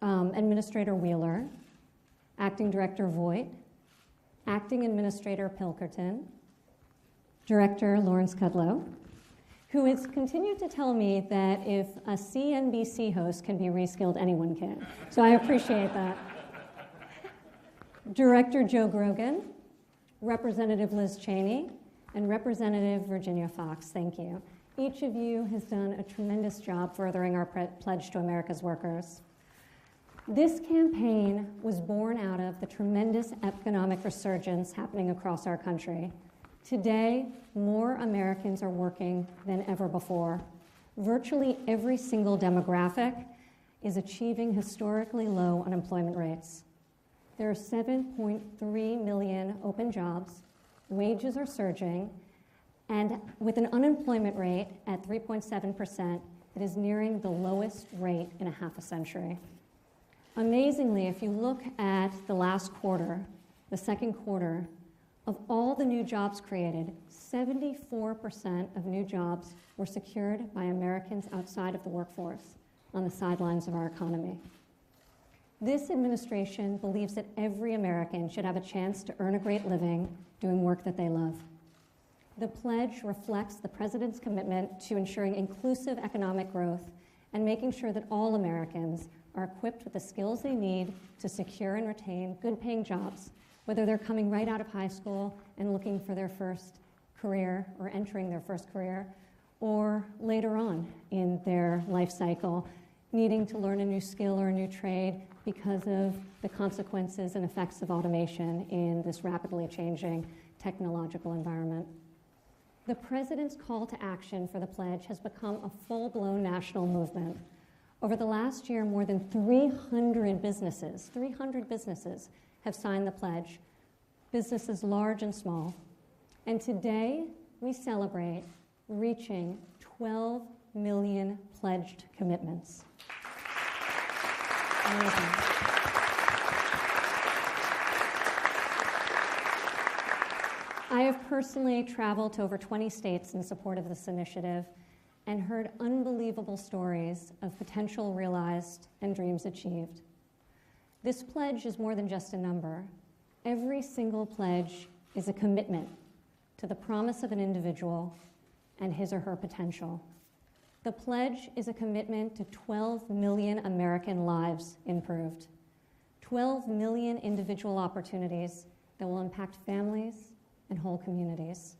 Administrator Wheeler, Acting Director Voigt, Acting Administrator Pilkerton, Director Lawrence Kudlow, who has continued to tell me that if a CNBC host can be reskilled, anyone can. So I appreciate that. Director Joe Grogan, Representative Liz Cheney, and Representative Virginia Fox, thank you. Each of you has done a tremendous job furthering our pledge to America's workers. This campaign was born out of the tremendous economic resurgence happening across our country. Today, more Americans are working than ever before. Virtually every single demographic is achieving historically low unemployment rates. There are 7.3 million open jobs, wages are surging, and with an unemployment rate at 3.7%, it is nearing the lowest rate in a half a century. Amazingly, if you look at the last quarter, the second quarter, of all the new jobs created, 74% of new jobs were secured by Americans outside of the workforce on the sidelines of our economy. This administration believes that every American should have a chance to earn a great living doing work that they love. The pledge reflects the President's commitment to ensuring inclusive economic growth and making sure that all Americans are equipped with the skills they need to secure and retain good-paying jobs, whether they're coming right out of high school and looking for their first career or entering their first career, or later on in their life cycle, needing to learn a new skill or a new trade because of the consequences and effects of automation in this rapidly changing technological environment. The President's call to action for the pledge has become a full-blown national movement. Over the last year, more than 300 businesses have signed the pledge, businesses large and small. And today, we celebrate reaching 12 million pledged commitments. Amazing. I have personally traveled to over 20 states in support of this initiative and heard unbelievable stories of potential realized and dreams achieved. This pledge is more than just a number. Every single pledge is a commitment to the promise of an individual and his or her potential. The pledge is a commitment to 12 million American lives improved, 12 million individual opportunities that will impact families and whole communities.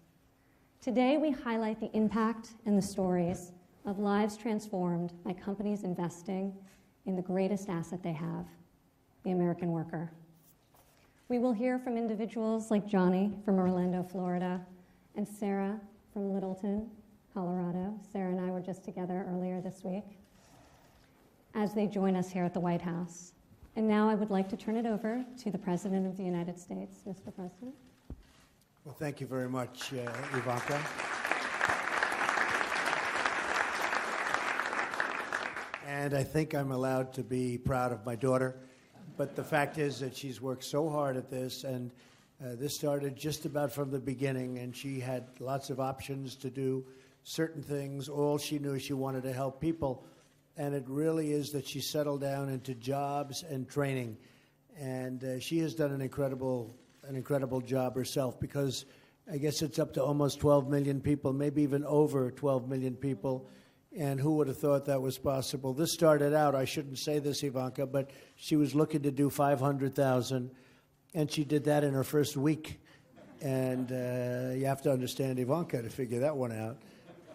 Today, we highlight the impact and the stories of lives transformed by companies investing in the greatest asset they have, the American worker. We will hear from individuals like Johnny from Orlando, Florida, and Sarah from Littleton, Colorado. Sarah and I were just together earlier this week as they join us here at the White House. And now I would like to turn it over to the President of the United States. Mr. President. Well, thank you very much, Ivanka. And I think I'm allowed to be proud of my daughter. But the fact is that she's worked so hard at this, and this started just about from the beginning, and she had lots of options to do certain things. All she knew, she wanted to help people. And it really is that she settled down into jobs and training. And she has done an incredible job herself, because I guess it's up to almost 12 million people, maybe even over 12 million people. And who would have thought that was possible? This started out, I shouldn't say this, Ivanka, but she was looking to do 500,000, and she did that in her first week. And you have to understand Ivanka to figure that one out.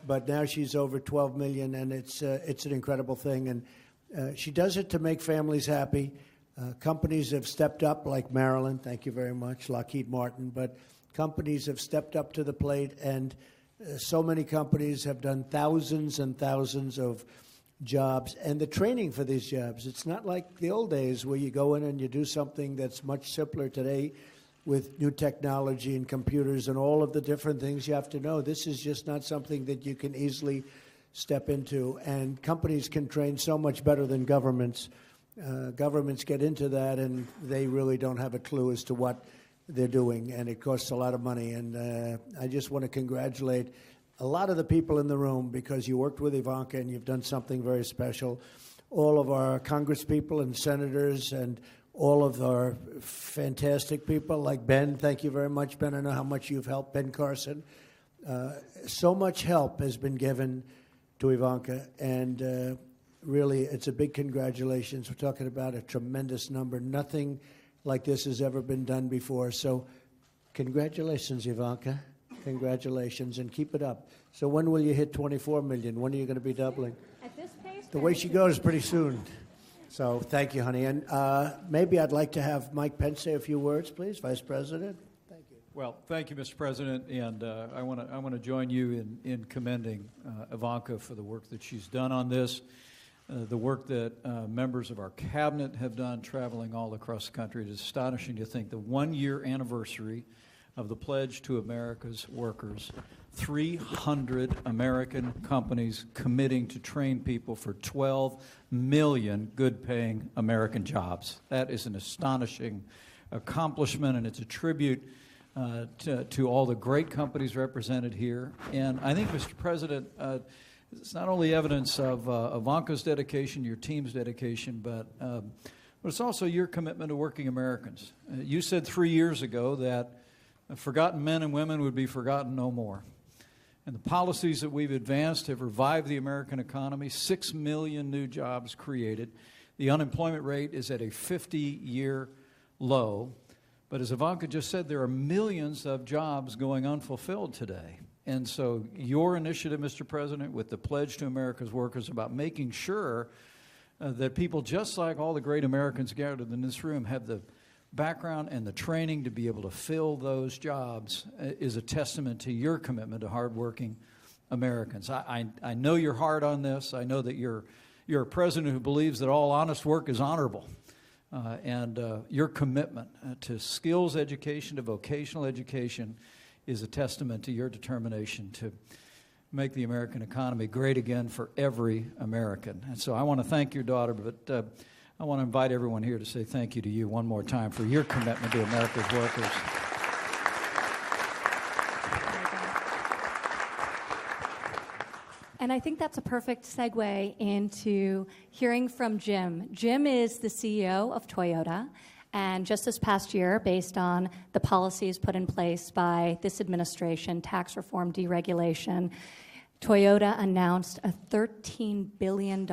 But now she's over 12 million, and it's an incredible thing. And she does it to make families happy. Companies have stepped up, like Marilyn, thank you very much, Lockheed Martin, but companies have stepped up to the plate, and so many companies have done thousands and thousands of jobs, and the training for these jobs. It's not like the old days where you go in and you do something that's much simpler today with new technology and computers and all of the different things you have to know. This is just not something that you can easily step into, and companies can train so much better than governments. Governments get into that, and they really don't have a clue as to what they're doing, and it costs a lot of money. And I just want to congratulate a lot of the people in the room, because you worked with Ivanka and you've done something very special. all of our congresspeople and senators and all of our fantastic people like Ben. Thank you very much, Ben. I know how much you've helped, Ben Carson. So much help has been given to Ivanka, and really, it's a big congratulations. We're talking about a tremendous number. Nothing like this has ever been done before. So congratulations, Ivanka. Congratulations, and keep it up. So when will you hit 24 million? When are you going to be doubling? At this pace, The way she goes, pretty soon. So thank you, honey. And maybe I'd like to have Mike Pence say a few words, please, Vice President. Thank you. Well, thank you, Mr. President, and I want to join you in commending Ivanka for the work that she's done on this, the work that members of our cabinet have done traveling all across the country. It is astonishing to think the one-year anniversary of the Pledge to America's Workers, 300 American companies committing to train people for 12 million good-paying American jobs. That is an astonishing accomplishment, and it's a tribute to all the great companies represented here. And I think, Mr. President, it's not only evidence of Ivanka's dedication, your team's dedication, but it's also your commitment to working Americans. You said 3 years ago that forgotten men and women would be forgotten no more. And the policies that we've advanced have revived the American economy, 6 million new jobs created. The unemployment rate is at a 50-year low. But as Ivanka just said, there are millions of jobs going unfulfilled today. And so your initiative, Mr. President, with the Pledge to America's Workers about making sure that people just like all the great Americans gathered in this room have the background and the training to be able to fill those jobs is a testament to your commitment to hardworking Americans. I know you're hard on this. I know that you're a president who believes that all honest work is honorable. And your commitment to skills education, to vocational education, is a testament to your determination to make the American economy great again for every American. And so I want to thank your daughter, but I want to invite everyone here to say thank you to you one more time for your commitment to America's workers. And I think that's a perfect segue into hearing from Jim. Jim is the CEO of Toyota, and just this past year, based on the policies put in place by this administration, tax reform, deregulation, Toyota announced a $13 billion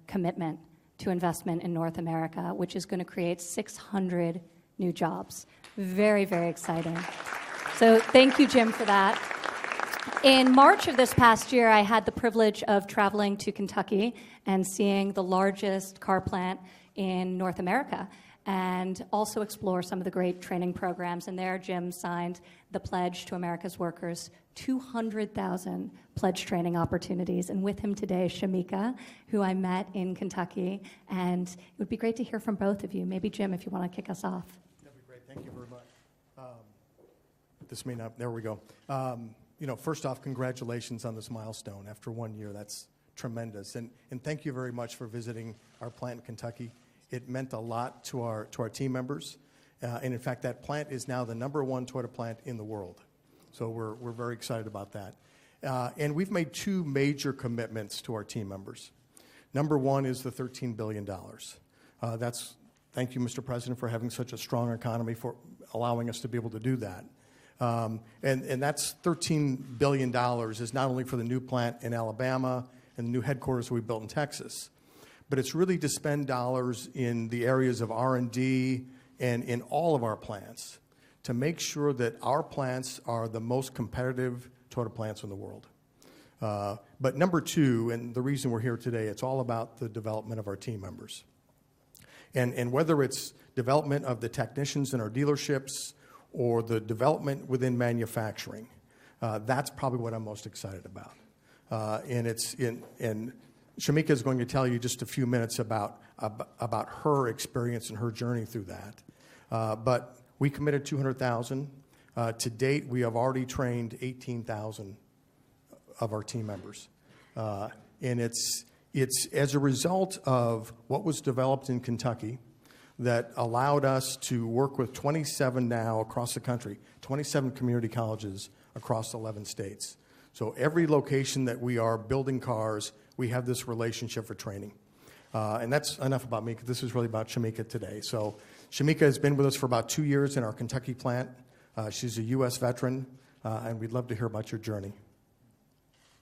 commitment to investment in North America, which is going to create 600 new jobs. Very, very exciting. So thank you, Jim, for that. In March of this past year, I had the privilege of traveling to Kentucky and seeing the largest car plant in North America, and also explore some of the great training programs. And there, Jim signed the Pledge to America's Workers, 200,000 pledge training opportunities. And with him today, Shameka, who I met in Kentucky. And it would be great to hear from both of you. Maybe, Jim, if you want to kick us off. That'd be great. Thank you very much. This may not, there we go. First off, congratulations on this milestone. After 1 year, that's tremendous. And thank you very much for visiting our plant in Kentucky. It meant a lot to our team members. And in fact, that plant is now the #1 Toyota plant in the world. So we're very excited about that. And we've made two major commitments to our team members. Number one is the $13 billion. Thank you, Mr. President, for having such a strong economy, for allowing us to be able to do that. And that's $13 billion is not only for the new plant in Alabama and the new headquarters we built in Texas, but it's really to spend dollars in the areas of R&D and in all of our plants to make sure that our plants are the most competitive Toyota plants in the world. But number two, and the reason we're here today, it's all about the development of our team members. And whether it's development of the technicians in our dealerships or the development within manufacturing, that's probably what I'm most excited about. And Shameka is going to tell you just a few minutes about her experience and her journey through that. But we committed 200,000. To date, we have already trained 18,000 of our team members. And it's as a result of what was developed in Kentucky that allowed us to work with 27 now across the country, 27 community colleges across 11 states. So every location that we are building cars, we have this relationship for training. And that's enough about me, because this is really about Shameka today. So Shameka has been with us for about 2 years in our Kentucky plant. She's a U.S. veteran, and we'd love to hear about your journey.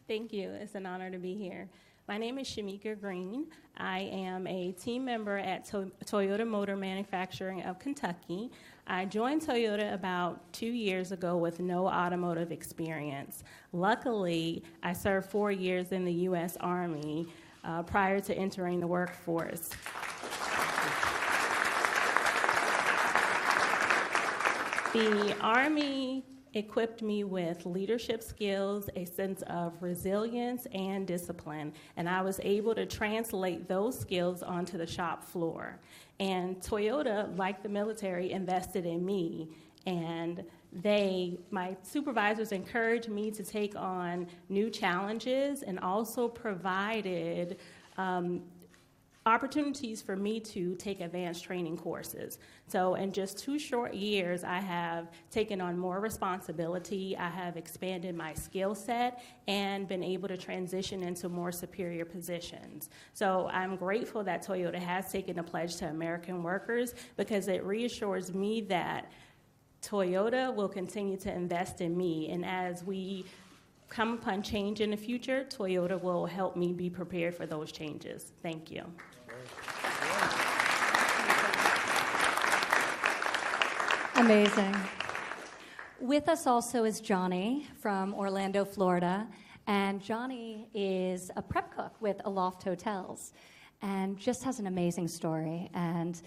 Thank you. It's an honor to be here. My name is Shameka Green. I am a team member at Toyota Motor Manufacturing of Kentucky. I joined Toyota about 2 years ago with no automotive experience. Luckily, I served 4 years in the U.S. Army prior to entering the workforce. The Army equipped me with leadership skills, a sense of resilience, and discipline, and I was able to translate those skills onto the shop floor. And Toyota, like the military, invested in me, and my supervisors encouraged me to take on new challenges and also provided opportunities for me to take advanced training courses. So in just 2 short years, I have taken on more responsibility, I have expanded my skill set, and been able to transition into more superior positions. So I'm grateful that Toyota has taken a pledge to American workers, because it reassures me that Toyota will continue to invest in me, and as we come upon change in the future, Toyota will help me be prepared for those changes. Thank you. Amazing. With us also is Johnny from Orlando, Florida. And Johnny is a prep cook with Aloft Hotels and just has an amazing story. And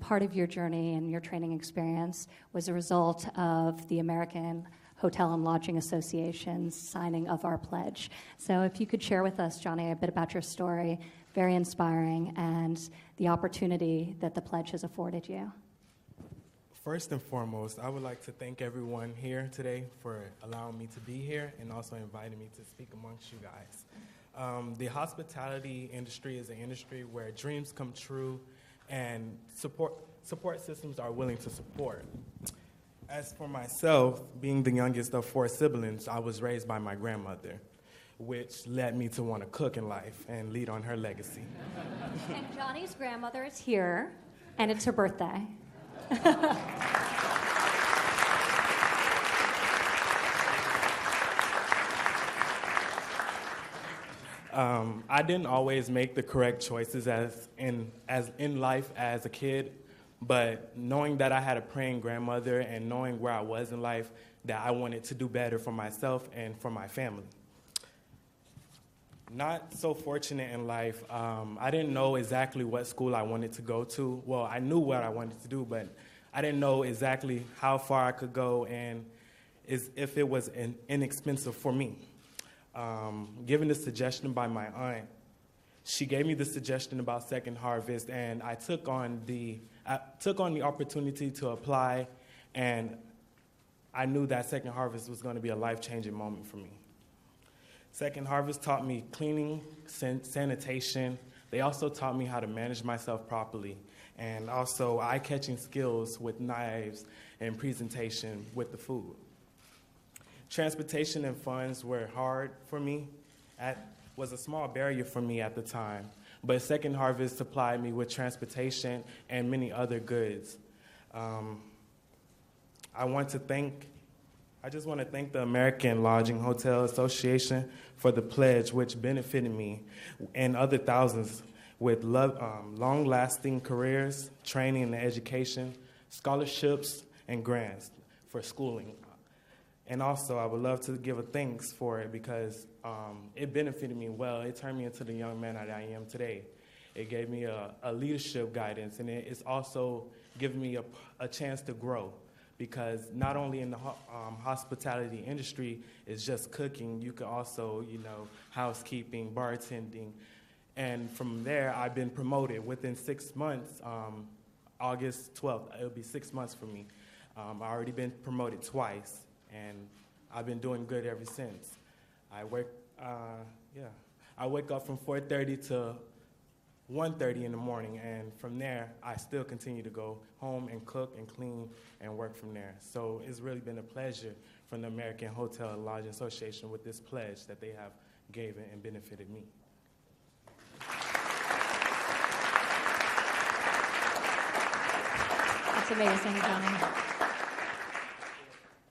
part of your journey and your training experience was a result of the American Hotel and Lodging Association's signing of our pledge. So if you could share with us, Johnny, a bit about your story, very inspiring, and the opportunity that the pledge has afforded you. First and foremost, I would like to thank everyone here today for allowing me to be here and also inviting me to speak amongst you guys. The hospitality industry is an industry where dreams come true and support systems are willing to support. As for myself, being the youngest of 4 siblings, I was raised by my grandmother, which led me to want to cook in life and lead on her legacy. And Johnny's grandmother is here, and it's her birthday. I didn't always make the correct choices as in life as a kid, but knowing that I had a praying grandmother and knowing where I was in life, that I wanted to do better for myself and for my family. Not so fortunate in life. I didn't know exactly what school I wanted to go to. Well, I knew what I wanted to do, but I didn't know exactly how far I could go and if it was inexpensive for me. Given the suggestion by my aunt, she gave me the suggestion about Second Harvest, and I took on the opportunity to apply, and I knew that Second Harvest was going to be a life-changing moment for me. Second Harvest taught me cleaning, sanitation. They also taught me how to manage myself properly, and also eye-catching skills with knives and presentation with the food. Transportation and funds were hard for me. Was a small barrier for me at the time, but Second Harvest supplied me with transportation and many other goods. I just want to thank the American Lodging Hotel Association for the pledge, which benefited me and other thousands with long-lasting careers, training and education, scholarships, and grants for schooling. And also, I would love to give a thanks for it because it benefited me well. It turned me into the young man that I am today. It gave me a leadership guidance, and it's also given me a chance to grow because not only in the hospitality industry is just cooking, you can also, housekeeping, bartending. And from there, I've been promoted within 6 months. August 12th, it'll be 6 months for me. I've already been promoted twice. And I've been doing good ever since. I wake up from 4:30 to 1:30 in the morning, and from there, I still continue to go home and cook and clean and work from there. So it's really been a pleasure from the American Hotel and Lodging Association with this pledge that they have given and benefited me. amazing, Johnny.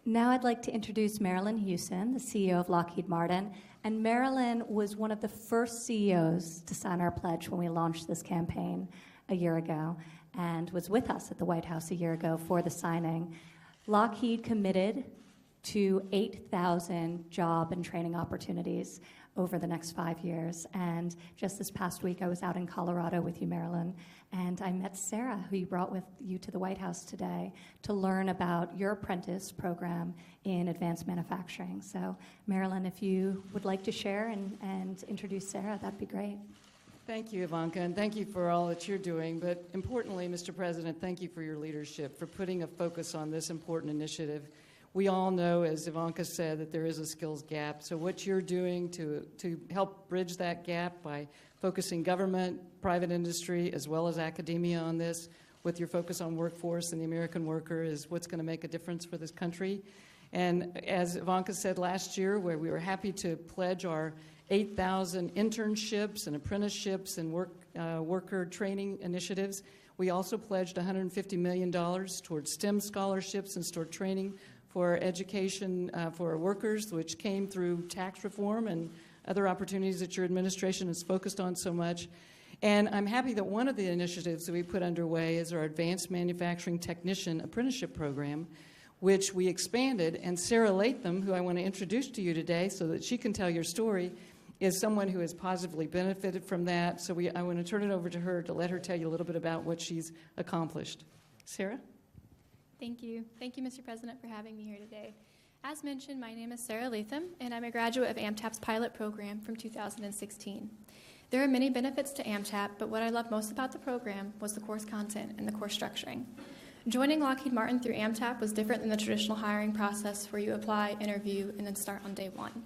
Now I'd like to introduce Marilyn Hewson, the CEO of Lockheed Martin. And Marilyn was one of the first CEOs to sign our pledge when we launched this campaign a year ago, and was with us at the White House a year ago for the signing. Lockheed committed to 8,000 job and training opportunities over the next 5 years. And just this past week, I was out in Colorado with you, Marilyn, and I met Sarah, who you brought with you to the White House today, to learn about your apprentice program in advanced manufacturing. So, Marilyn, if you would like to share and introduce Sarah, that'd be great. Thank you, Ivanka, and thank you for all that you're doing. But importantly, Mr. President, thank you for your leadership, for putting a focus on this important initiative. We all know, as Ivanka said, that there is a skills gap. So what you're doing to help bridge that gap by focusing government, private industry, as well as academia on this, with your focus on workforce and the American worker, is what's going to make a difference for this country. And as Ivanka said last year, where we were happy to pledge our 8,000 internships and apprenticeships and worker training initiatives, we also pledged $150 million towards STEM scholarships and toward training for education for workers, which came through tax reform and other opportunities that your administration has focused on so much. And I'm happy that one of the initiatives that we put underway is our Advanced Manufacturing Technician Apprenticeship Program, which we expanded. And Sarah Latham, who I want to introduce to you today so that she can tell your story, is someone who has positively benefited from that. So I want to turn it over to her to let her tell you a little bit about what she's accomplished. Sarah? Thank you. Thank you, Mr. President, for having me here today. As mentioned, my name is Sarah Latham, and I'm a graduate of AMTAP's pilot program from 2016. There are many benefits to AMTAP, but what I loved most about the program was the course content and the course structuring. Joining Lockheed Martin through AMTAP was different than the traditional hiring process where you apply, interview, and then start on day one.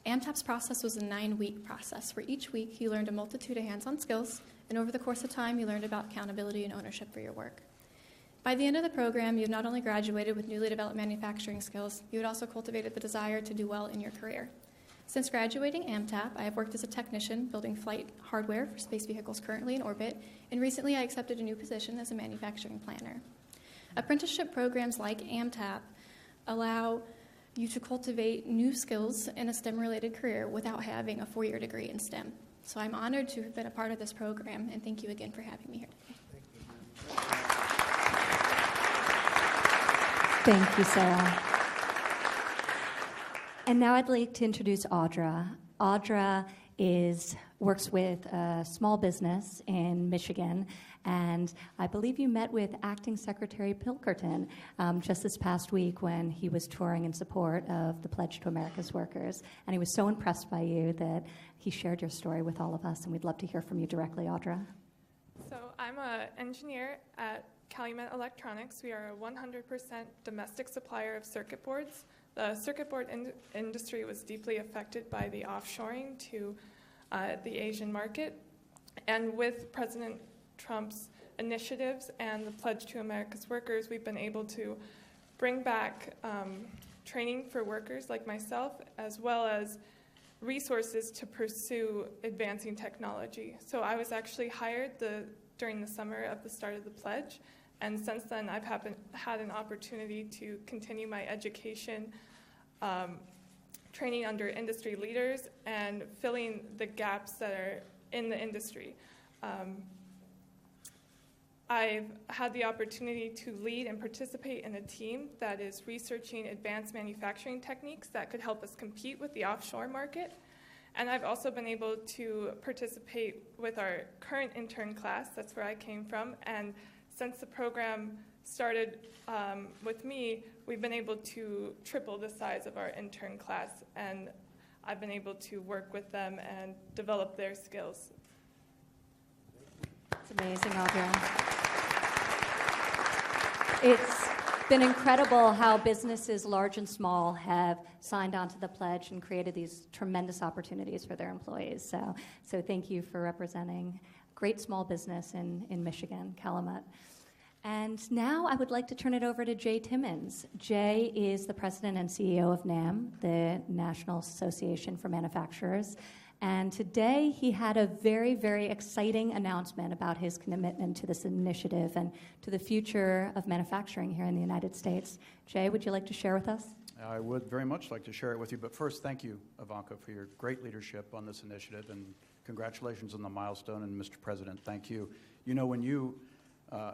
AMTAP's process was a 9-week process where each week you learned a multitude of hands-on skills, and over the course of time you learned about accountability and ownership for your work. By the end of the program, you've not only graduated with newly developed manufacturing skills, you had also cultivated the desire to do well in your career. Since graduating AMTAP, I have worked as a technician building flight hardware for space vehicles currently in orbit, and recently I accepted a new position as a manufacturing planner. Apprenticeship programs like AMTAP allow you to cultivate new skills in a STEM-related career without having a 4-year degree in STEM. So I'm honored to have been a part of this program, and thank you again for having me here today. Thank you, Sarah. And now I'd like to introduce Audra. Audra works with a small business in Michigan, and I believe you met with Acting Secretary Pilkerton just this past week when he was touring in support of the Pledge to America's Workers. And he was so impressed by you that he shared your story with all of us, and we'd love to hear from you directly, Audra. So I'm an engineer at Calumet Electronics. We are a 100% domestic supplier of circuit boards. The circuit board industry was deeply affected by the offshoring to the Asian market. And with President Trump's initiatives and the Pledge to America's Workers, we've been able to bring back training for workers like myself, as well as resources to pursue advancing technology. So I was actually hired during the summer of the start of the pledge, and since then I've had an opportunity to continue my education, training under industry leaders and filling the gaps that are in the industry. I've had the opportunity to lead and participate in a team that is researching advanced manufacturing techniques that could help us compete with the offshore market. And I've also been able to participate with our current intern class. That's where I came from. And since the program started with me, we've been able to triple the size of our intern class. And I've been able to work with them and develop their skills. It's amazing, Audra. It's been incredible how businesses, large and small, have signed on to the pledge and created these tremendous opportunities for their employees. So thank you for representing great small business in Michigan, Calumet. And now I would like to turn it over to Jay Timmons. Jay is the president and CEO of NAM, the National Association for Manufacturers. And today he had a very, very exciting announcement about his commitment to this initiative and to the future of manufacturing here in the United States. Jay, would you like to share with us? I would very much like to share it with you, but first, thank you, Ivanka, for your great leadership on this initiative, and congratulations on the milestone, and Mr. President, thank you. You know, when you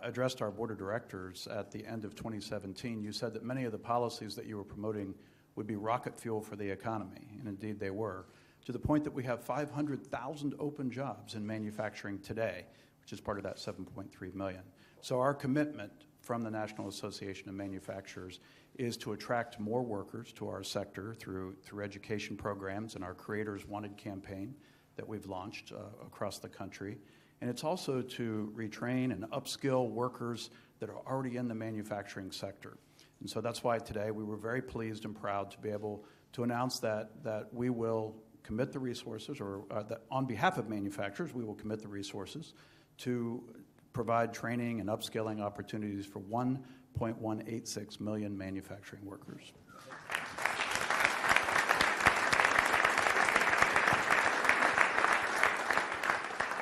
addressed our board of directors at the end of 2017, you said that many of the policies that you were promoting would be rocket fuel for the economy, and indeed they were, to the point that we have 500,000 open jobs in manufacturing today, which is part of that 7.3 million. So our commitment from the National Association of Manufacturers is to attract more workers to our sector through education programs and our Creators Wanted campaign that we've launched across the country. And it's also to retrain and upskill workers that are already in the manufacturing sector. And so that's why today we were very pleased and proud to be able to announce that we will commit the resources, or that on behalf of manufacturers, we will commit the resources to provide training and upskilling opportunities for 1.186 million manufacturing workers.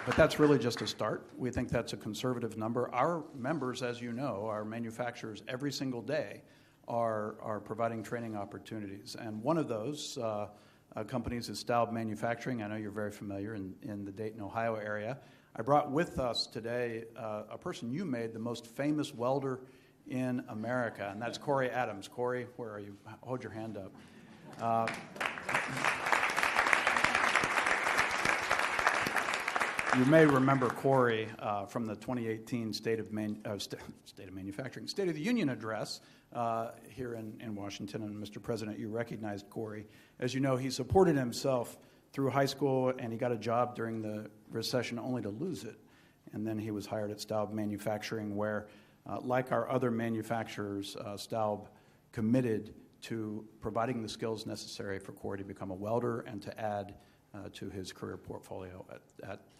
But that's really just a start. We think that's a conservative number. Our members, as you know, our manufacturers every single day are providing training opportunities. And one of those companies is Staub Manufacturing. I know you're very familiar in the Dayton, Ohio area. I brought with us today a person you made the most famous welder in America, and that's Corey Adams. Corey, where are you? Hold your hand up. You may remember Corey from the 2018 State of the Union address here in Washington. And Mr. President, you recognized Corey. As you know, he supported himself through high school, and he got a job during the recession only to lose it. And then he was hired at Staub Manufacturing, where, like our other manufacturers, Staub committed to providing the skills necessary for Corey to become a welder and to add to his career portfolio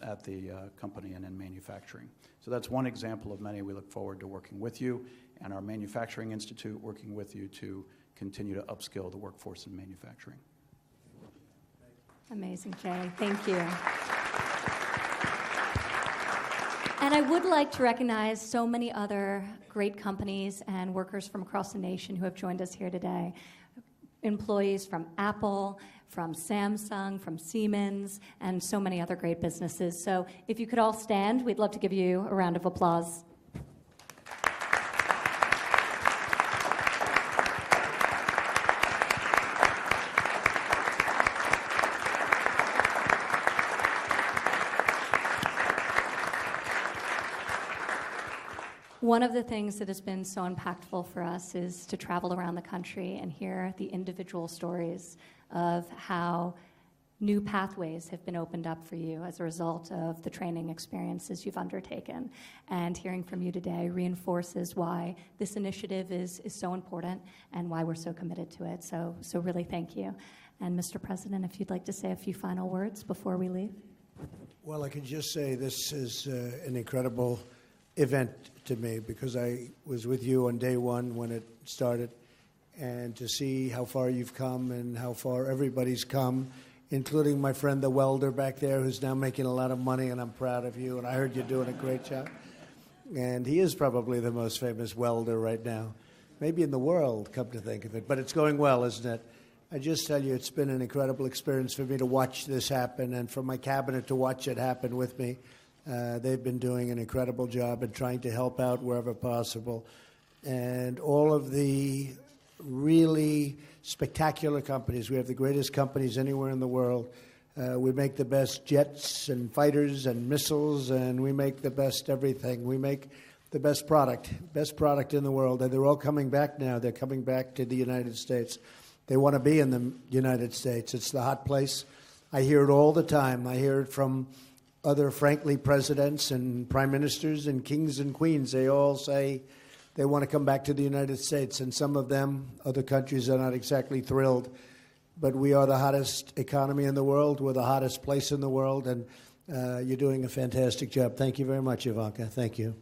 at the company and in manufacturing. So that's one example of many. We look forward to working with you and our Manufacturing Institute working with you to continue to upskill the workforce in manufacturing. Amazing, Jay. Thank you. And I would like to recognize so many other great companies and workers from across the nation who have joined us here today. Employees from Apple, from Samsung, from Siemens, and so many other great businesses. So if you could all stand, we'd love to give you a round of applause. One of the things that has been so impactful for us is to travel around the country and hear the individual stories of how new pathways have been opened up for you as a result of the training experiences you've undertaken. And hearing from you today reinforces why this initiative is so important and why we're so committed to it. So really thank you. And Mr. President, if you'd like to say a few final words before we leave. Well, I can just say this is an incredible event to me, because I was with you on day one when it started, and to see how far you've come and how far everybody's come, including my friend the welder back there who's now making a lot of money, and I'm proud of you, and I heard you're doing a great job. And he is probably the most famous welder right now, maybe in the world, come to think of it, but it's going well, isn't it? I just tell you, it's been an incredible experience for me to watch this happen, and for my cabinet to watch it happen with me. They've been doing an incredible job and trying to help out wherever possible. And all of the really spectacular companies. We have the greatest companies anywhere in the world. We make the best jets and fighters and missiles, and we make the best everything. We make the best product in the world. And they're all coming back now. They're coming back to the United States. They want to be in the United States. It's the hot place. I hear it all the time. I hear it from other, frankly, presidents and prime ministers and kings and queens. They all say they want to come back to the United States. And some of them, other countries, are not exactly thrilled. But we are the hottest economy in the world. We're the hottest place in the world. And you're doing a fantastic job. Thank you very much, Ivanka. Thank you.